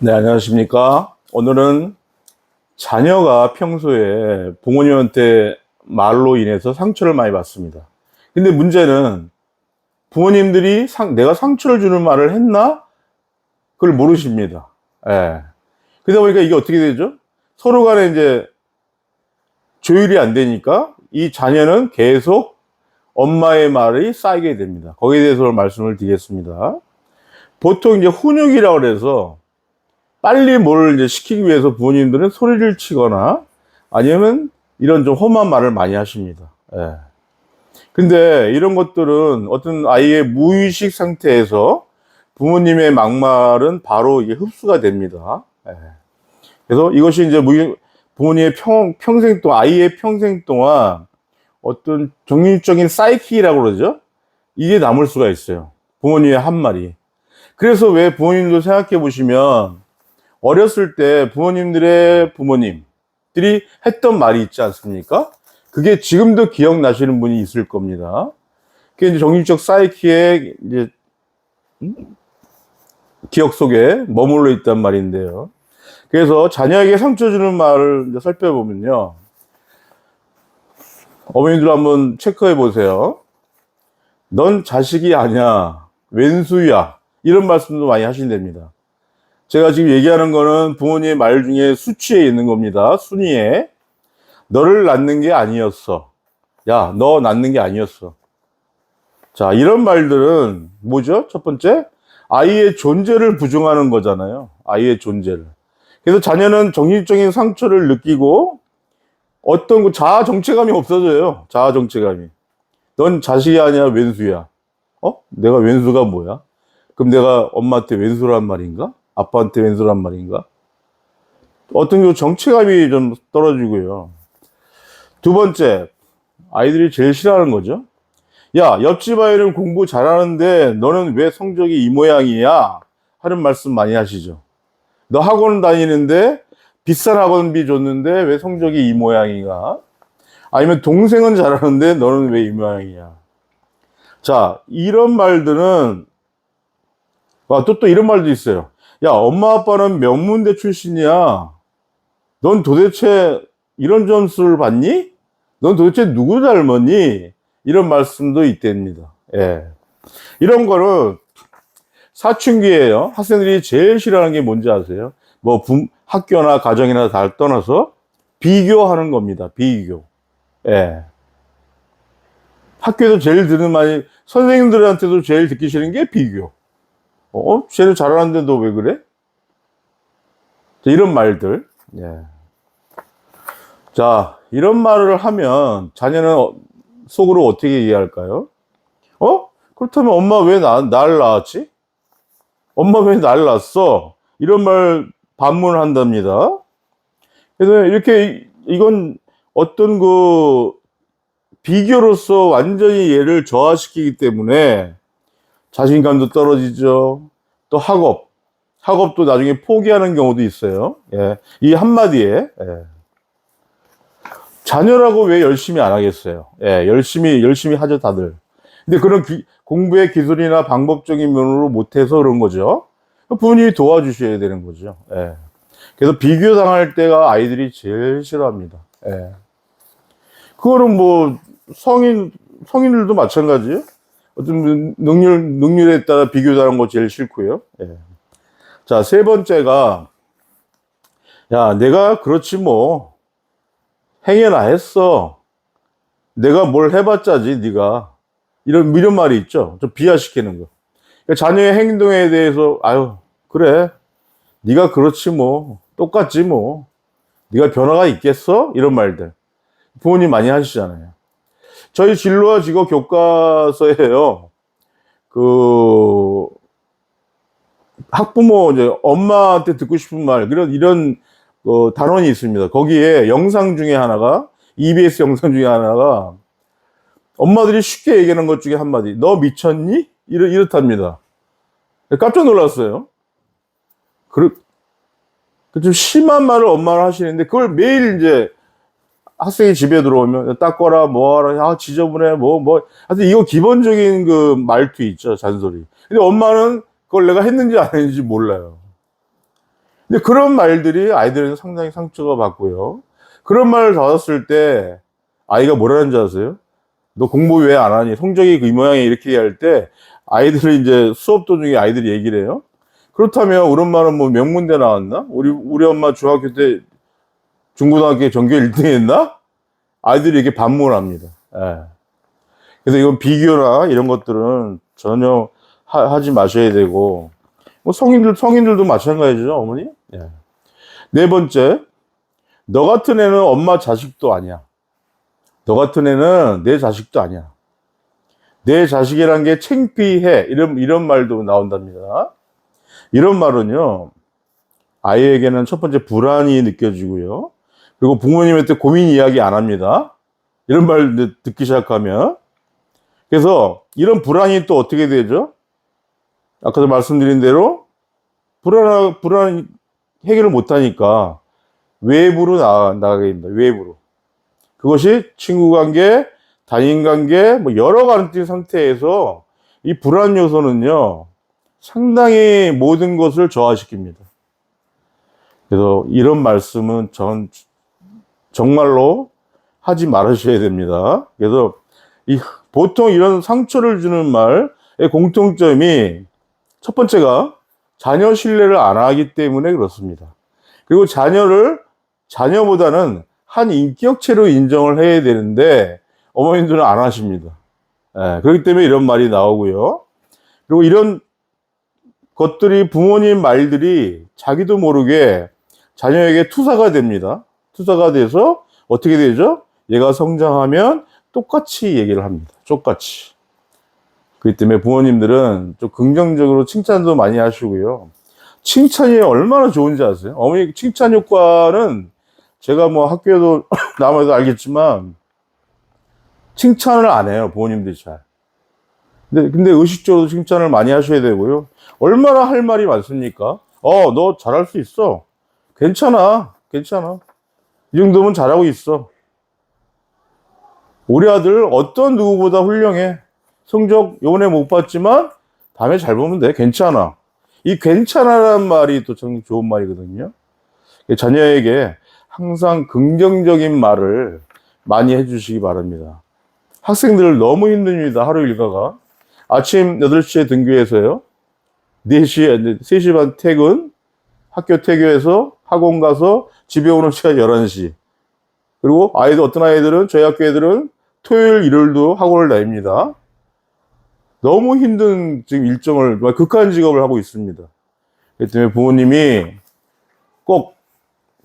네, 안녕하십니까. 오늘은 자녀가 평소에 부모님한테 말로 인해서 상처를 많이 받습니다. 근데 문제는 부모님들이 내가 상처를 주는 말을 했나? 그걸 모르십니다. 예. 그러다 보니까 이게 어떻게 되죠? 서로 간에 이제 조율이 안 되니까 이 자녀는 계속 엄마의 말이 쌓이게 됩니다. 거기에 대해서 말씀을 드리겠습니다. 보통 이제 훈육이라고 그래서 빨리 뭘 이제 시키기 위해서 부모님들은 소리를 치거나 아니면 이런 좀 험한 말을 많이 하십니다. 예. 근데 이런 것들은 어떤 아이의 무의식 상태에서 부모님의 막말은 바로 이게 흡수가 됩니다. 예. 그래서 이것이 이제 부모님의 평생 동안, 아이의 평생 동안 어떤 정신적인 사이키라고 그러죠? 이게 남을 수가 있어요. 부모님의 한 말이. 그래서 왜 부모님도 생각해 보시면 어렸을 때 부모님들의 부모님들이 했던 말이 있지 않습니까? 그게 지금도 기억나시는 분이 있을 겁니다. 그게 이제 정신적 사이키의 이제 기억 속에 머물러 있단 말인데요. 그래서 자녀에게 상처 주는 말을 이제 살펴보면요. 어머님들 한번 체크해 보세요. 넌 자식이 아니야. 왼수야. 이런 말씀도 많이 하신답니다. 제가 지금 얘기하는 거는 부모님의 말 중에 수치에 있는 겁니다. 순위에. 너를 낳는 게 아니었어. 야, 너 낳는 게 아니었어. 자, 이런 말들은 뭐죠? 첫 번째, 아이의 존재를 부정하는 거잖아요. 아이의 존재를. 그래서 자녀는 정신적인 상처를 느끼고 어떤 자아 정체감이 없어져요. 자아 정체감이. 넌 자식이 아니야, 왼수야. 내가 왼수가 뭐야? 그럼 내가 엄마한테 왼수란 말인가? 아빠한테 왼수란 말인가? 어떤 정체감이 좀 떨어지고요. 두 번째, 아이들이 제일 싫어하는 거죠. 야, 옆집 아이는 공부 잘하는데 너는 왜 성적이 이 모양이야? 하는 말씀 많이 하시죠. 너 학원 다니는데 비싼 학원비 줬는데 왜 성적이 이 모양이야? 아니면 동생은 잘하는데 너는 왜 이 모양이야? 자, 이런 말들은 또 이런 말도 있어요. 야, 엄마 아빠는 명문대 출신이야. 넌 도대체 이런 점수를 받니? 넌 도대체 누구 닮았니? 이런 말씀도 있답니다. 예. 이런 거는 사춘기예요. 학생들이 제일 싫어하는 게 뭔지 아세요? 학교나 가정이나 다 떠나서 비교하는 겁니다. 비교. 예. 학교에서 제일 듣는 말이 선생님들한테도 제일 듣기 싫은 게 비교. 쟤는 잘하는데 너 왜 그래? 이런 말들. 예. 자, 이런 말을 하면 자녀는 속으로 어떻게 이해할까요? 그렇다면 엄마 왜 날 낳았지? 엄마 왜 날 낳았어? 이런 말 반문을 한답니다. 그래서 이건 어떤 비교로서 완전히 얘를 저하시키기 때문에 자신감도 떨어지죠. 또 학업도 나중에 포기하는 경우도 있어요. 예. 이 한마디에. 예. 자녀라고 왜 열심히 안 하겠어요? 예, 열심히 하죠, 다들. 근데 그런 공부의 기술이나 방법적인 면으로 못해서 그런 거죠. 부모님이 도와주셔야 되는 거죠. 예. 그래서 비교당할 때가 아이들이 제일 싫어합니다. 예. 그거는 성인들도 마찬가지예요. 어떤 능률에 따라 비교당하는 거 제일 싫고요. 예. 자, 세 번째가, 야, 내가 그렇지 뭐. 행여나 했어. 내가 뭘 해봤자지, 네가. 이런 말이 있죠. 좀 비하시키는 거. 그러니까 자녀의 행동에 대해서, 아유, 그래. 네가 그렇지 뭐. 똑같지 뭐. 네가 변화가 있겠어? 이런 말들. 부모님 많이 하시잖아요. 저희 진로와 직업 교과서에요. 학부모, 이제 엄마한테 듣고 싶은 말, 이런 단원이 있습니다. 거기에 영상 중에 하나가, EBS 영상 중에 하나가, 엄마들이 쉽게 얘기하는 것 중에 한마디, 너 미쳤니? 이렇답니다. 깜짝 놀랐어요. 좀 심한 말을 엄마를 하시는데, 그걸 매일 이제 학생이 집에 들어오면, 닦거라, 뭐하라, 지저분해, 하여튼 이거 기본적인 말투 있죠, 잔소리. 근데 엄마는 그걸 내가 했는지 안 했는지 몰라요. 근데 그런 말들이 아이들에게 상당히 상처가 받고요. 그런 말을 받았을 때 아이가 뭐라는 줄 아세요? 너 공부 왜 안 하니? 성적이 그 모양이 이렇게 할 때 아이들이 이제 수업 도중에 아이들이 얘기를 해요. 그렇다면 우리 엄마는 뭐 명문대 나왔나? 우리 엄마 중학교 때 중고등학교 전교 1등 했나? 아이들이 이렇게 반문을 합니다. 예. 그래서 이건 비교나 이런 것들은 전혀 하지 마셔야 되고, 뭐 성인들도 마찬가지죠, 어머니? 예. 네 번째, 너 같은 애는 엄마 자식도 아니야. 너 같은 애는 내 자식도 아니야. 내 자식이란 게 창피해. 이런 말도 나온답니다. 이런 말은요, 아이에게는 첫 번째 불안이 느껴지고요. 그리고 부모님한테 고민 이야기 안 합니다. 이런 말 듣기 시작하면. 그래서 이런 불안이 또 어떻게 되죠? 아까도 말씀드린 대로 불안 해결을 못하니까 외부로 나가게 됩니다. 외부로. 그것이 친구 관계, 단인 관계, 뭐 여러 가지 상태에서 이 불안 요소는요, 상당히 모든 것을 저하시킵니다. 그래서 이런 말씀은 정말로 하지 말으셔야 됩니다. 그래서 보통 이런 상처를 주는 말의 공통점이 첫 번째가 자녀 신뢰를 안 하기 때문에 그렇습니다. 그리고 자녀보다는 한 인격체로 인정을 해야 되는데 어머님들은 안 하십니다. 예, 그렇기 때문에 이런 말이 나오고요. 그리고 이런 것들이 부모님 말들이 자기도 모르게 자녀에게 투사가 됩니다. 투사가 돼서 어떻게 되죠? 얘가 성장하면 똑같이 얘기를 합니다. 똑같이. 그렇기 때문에 부모님들은 좀 긍정적으로 칭찬도 많이 하시고요. 칭찬이 얼마나 좋은지 아세요? 어머니 칭찬 효과는 제가 뭐 학교에도 나와도 알겠지만 칭찬을 안 해요. 부모님들이 잘. 근데 의식적으로 칭찬을 많이 하셔야 되고요. 얼마나 할 말이 많습니까? 너 잘할 수 있어. 괜찮아. 괜찮아. 이 정도면 잘하고 있어. 우리 아들 어떤 누구보다 훌륭해. 성적 요번에 못 봤지만 다음에 잘 보면 돼. 괜찮아. 이 괜찮아라는 말이 또 참 좋은 말이거든요. 자녀에게 항상 긍정적인 말을 많이 해주시기 바랍니다. 학생들 너무 힘듭니다. 하루 일과가. 아침 8시에 등교해서요. 3시 반 퇴근, 학교 퇴교해서 학원 가서 집에 오는 시간 11시. 그리고 어떤 아이들은, 저희 학교 애들은 토요일, 일요일도 학원을 다닙니다. 너무 힘든 지금 일정을, 극한 직업을 하고 있습니다. 그렇기 때문에 부모님이 꼭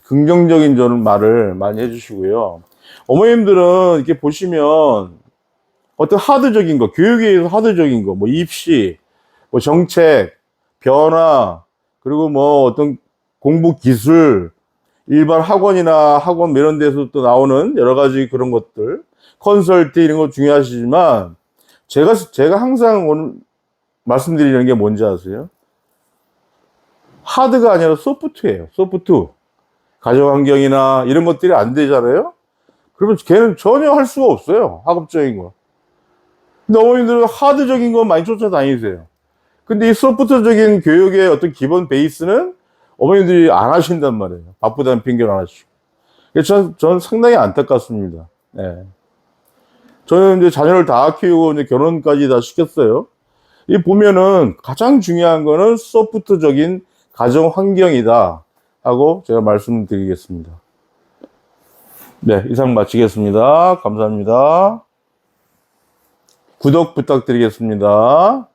긍정적인 저는 말을 많이 해주시고요. 어머님들은 이렇게 보시면 어떤 하드적인 거, 교육에 의해서 하드적인 거, 뭐 입시, 뭐 정책, 변화, 그리고 뭐 어떤 공부 기술, 일반 학원이나 학원 이런 데서 또 나오는 여러 가지 그런 것들, 컨설팅 이런 거 중요하시지만, 제가 항상 오늘 말씀드리는 게 뭔지 아세요? 하드가 아니라 소프트예요. 소프트. 가정 환경이나 이런 것들이 안 되잖아요? 그러면 걔는 전혀 할 수가 없어요. 학업적인 거. 근데 어머님들은 하드적인 거 많이 쫓아다니세요. 근데 이 소프트적인 교육의 어떤 기본 베이스는 어머님들이 안 하신단 말이에요. 바쁘다는 핑계를 안 하시고. 그래서 저는 상당히 안타깝습니다. 네. 저는 이제 자녀를 다 키우고 이제 결혼까지 다 시켰어요. 이 보면은 가장 중요한 거는 소프트적인 가정 환경이다 하고 제가 말씀드리겠습니다. 네, 이상 마치겠습니다. 감사합니다. 구독 부탁드리겠습니다.